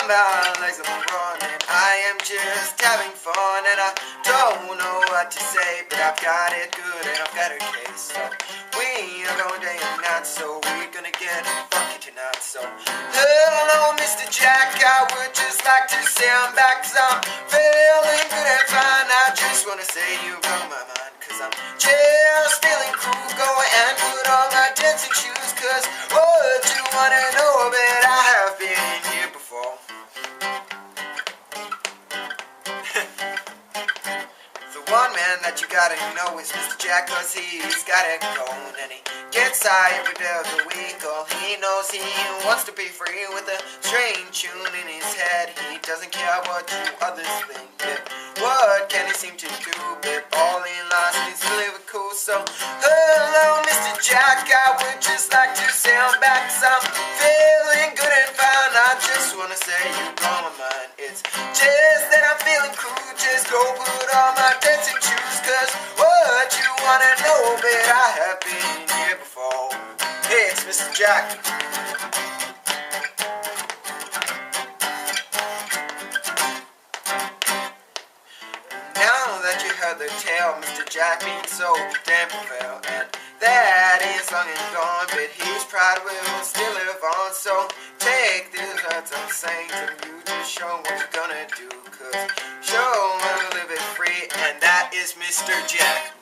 on my legs I'm running. I am just having fun and I don't know what to say, but I've got it good and I've got her case. So we are going day and night, so we're gonna get funky tonight. So hello Mr. Jack, I would just like to say I'm back 'cause I'm feeling good and fine. I just wanna say you blow my mind 'cause I'm just feeling cool. Go and put on my dancing shoes 'cause what you wanna know, but I have been here before. The one man that you gotta know is Mr. Jack, 'cause he's got it going and he gets high every day of the week. All he knows, he wants to be free with a strange tune in his head. He doesn't care what you others think, but what can he seem to do? But all he lost is to live it cool. So hello Mr. Jack, I would just like to say I'm back 'cause I'm feeling good and fine. I just wanna say you blow my mind. It's just that I'm feeling cool. Just go put on my dancing shoes 'cause what you wanna know, but I have been here before. Hey, it's Mr. Jack. Now that you heard the tale, Mr. Jack being so damn prevail, and that is long and gone, but his pride will still live on. So take these words I'm saying to you to show what you're gonna do, 'cause show him how to live it free, and that is Mr. Jack.